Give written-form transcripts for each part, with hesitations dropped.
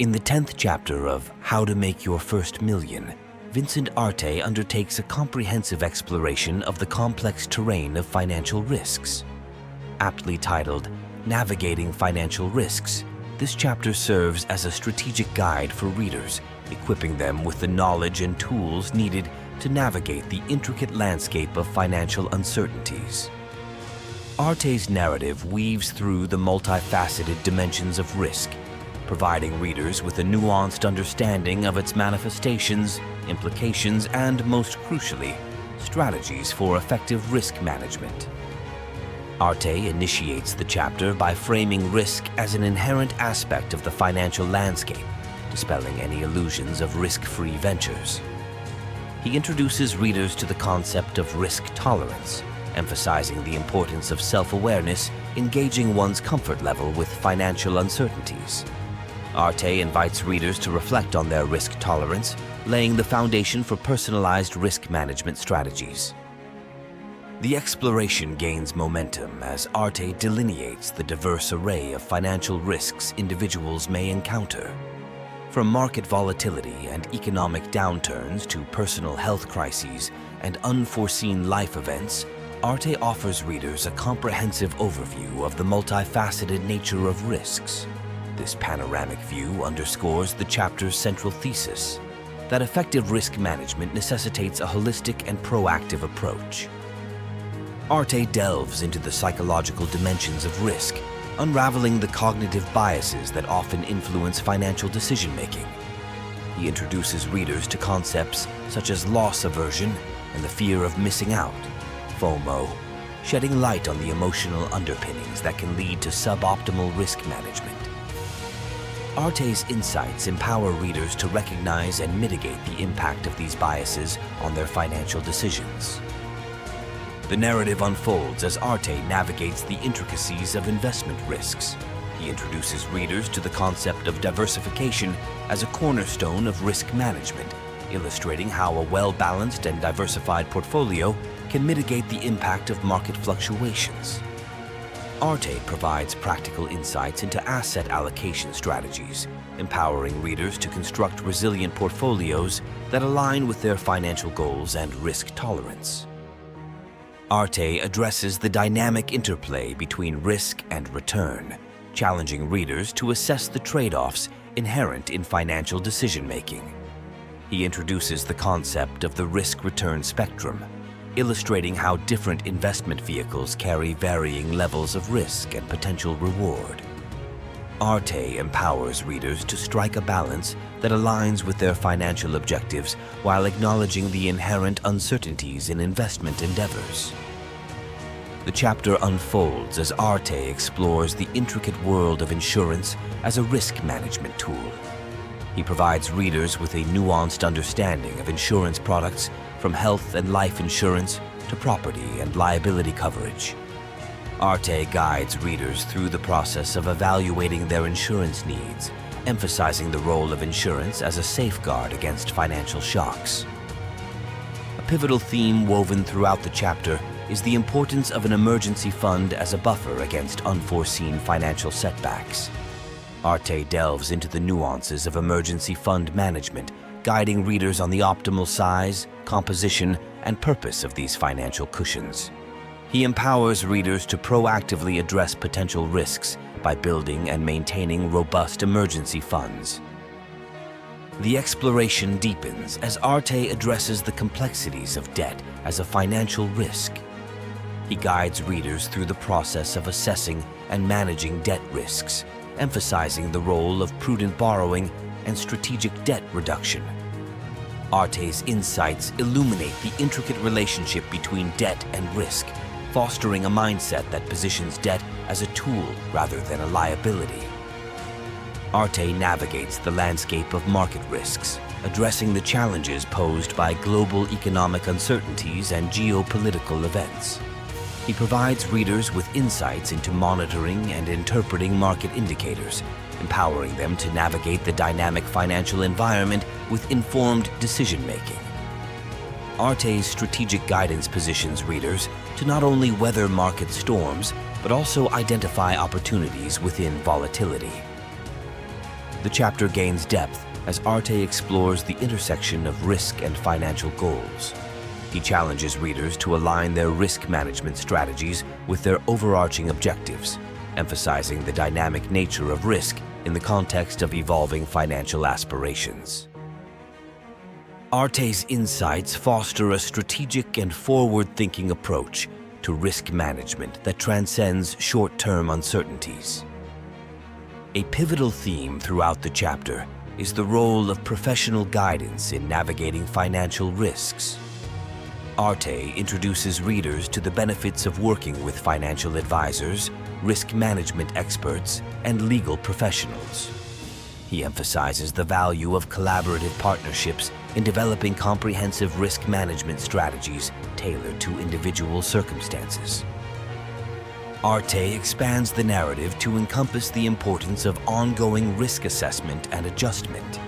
In the 10th chapter of How to Make Your First Million, Vincent Arte undertakes a comprehensive exploration of the complex terrain of financial risks. Aptly titled, Navigating Financial Risks, this chapter serves as a strategic guide for readers, equipping them with the knowledge and tools needed to navigate the intricate landscape of financial uncertainties. Arte's narrative weaves through the multifaceted dimensions of risk, providing readers with a nuanced understanding of its manifestations, implications, and, most crucially, strategies for effective risk management. Arte initiates the chapter by framing risk as an inherent aspect of the financial landscape, dispelling any illusions of risk-free ventures. He introduces readers to the concept of risk tolerance, emphasizing the importance of self-awareness in gauging one's comfort level with financial uncertainties. Arte invites readers to reflect on their risk tolerance, laying the foundation for personalized risk management strategies. The exploration gains momentum as Arte delineates the diverse array of financial risks individuals may encounter. From market volatility and economic downturns to personal health crises and unforeseen life events, Arte offers readers a comprehensive overview of the multifaceted nature of risks. This panoramic view underscores the chapter's central thesis, that effective risk management necessitates a holistic and proactive approach. Arte delves into the psychological dimensions of risk, unraveling the cognitive biases that often influence financial decision-making. He introduces readers to concepts such as loss aversion and the fear of missing out, FOMO, shedding light on the emotional underpinnings that can lead to suboptimal risk management. Arte's insights empower readers to recognize and mitigate the impact of these biases on their financial decisions. The narrative unfolds as Arte navigates the intricacies of investment risks. He introduces readers to the concept of diversification as a cornerstone of risk management, illustrating how a well-balanced and diversified portfolio can mitigate the impact of market fluctuations. Arte provides practical insights into asset allocation strategies, empowering readers to construct resilient portfolios that align with their financial goals and risk tolerance. Arte addresses the dynamic interplay between risk and return, challenging readers to assess the trade-offs inherent in financial decision-making. He introduces the concept of the risk-return spectrum, illustrating how different investment vehicles carry varying levels of risk and potential reward. Arte empowers readers to strike a balance that aligns with their financial objectives while acknowledging the inherent uncertainties in investment endeavors. The chapter unfolds as Arte explores the intricate world of insurance as a risk management tool. He provides readers with a nuanced understanding of insurance products, from health and life insurance to property and liability coverage. Arte guides readers through the process of evaluating their insurance needs, emphasizing the role of insurance as a safeguard against financial shocks. A pivotal theme woven throughout the chapter is the importance of an emergency fund as a buffer against unforeseen financial setbacks. Arte delves into the nuances of emergency fund management, guiding readers on the optimal size, composition, and purpose of these financial cushions. He empowers readers to proactively address potential risks by building and maintaining robust emergency funds. The exploration deepens as Arte addresses the complexities of debt as a financial risk. He guides readers through the process of assessing and managing debt risks, emphasizing the role of prudent borrowing and strategic debt reduction. Arte's insights illuminate the intricate relationship between debt and risk, fostering a mindset that positions debt as a tool rather than a liability. Arte navigates the landscape of market risks, addressing the challenges posed by global economic uncertainties and geopolitical events. He provides readers with insights into monitoring and interpreting market indicators, empowering them to navigate the dynamic financial environment with informed decision-making. Arte's strategic guidance positions readers to not only weather market storms, but also identify opportunities within volatility. The chapter gains depth as Arte explores the intersection of risk and financial goals. He challenges readers to align their risk management strategies with their overarching objectives, emphasizing the dynamic nature of risk in the context of evolving financial aspirations. Arte's insights foster a strategic and forward-thinking approach to risk management that transcends short-term uncertainties. A pivotal theme throughout the chapter is the role of professional guidance in navigating financial risks. Arte introduces readers to the benefits of working with financial advisors, risk management experts, and legal professionals. He emphasizes the value of collaborative partnerships in developing comprehensive risk management strategies tailored to individual circumstances. Arte expands the narrative to encompass the importance of ongoing risk assessment and adjustment.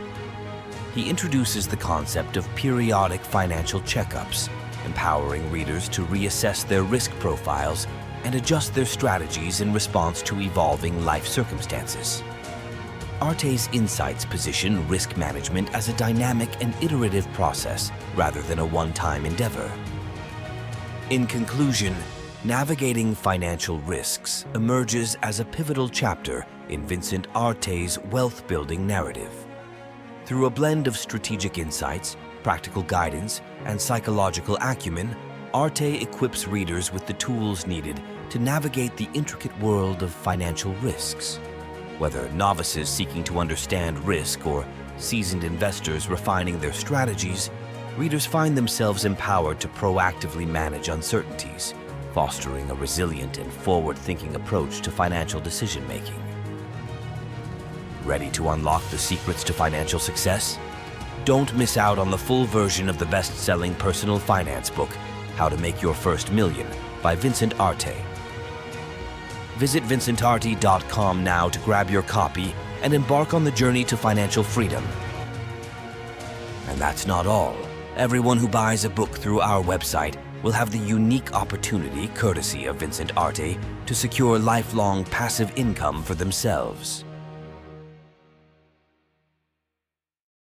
He introduces the concept of periodic financial checkups, empowering readers to reassess their risk profiles and adjust their strategies in response to evolving life circumstances. Arte's insights position risk management as a dynamic and iterative process rather than a one-time endeavor. In conclusion, navigating financial risks emerges as a pivotal chapter in Vincent Arte's wealth-building narrative. Through a blend of strategic insights, practical guidance, and psychological acumen, Arte equips readers with the tools needed to navigate the intricate world of financial risks. Whether novices seeking to understand risk or seasoned investors refining their strategies, readers find themselves empowered to proactively manage uncertainties, fostering a resilient and forward-thinking approach to financial decision-making. Ready to unlock the secrets to financial success? Don't miss out on the full version of the best-selling personal finance book, How to Make Your First Million, by Vincent Arte. Visit vincentarte.com now to grab your copy and embark on the journey to financial freedom. And that's not all. Everyone who buys a book through our website will have the unique opportunity, courtesy of Vincent Arte, to secure lifelong passive income for themselves.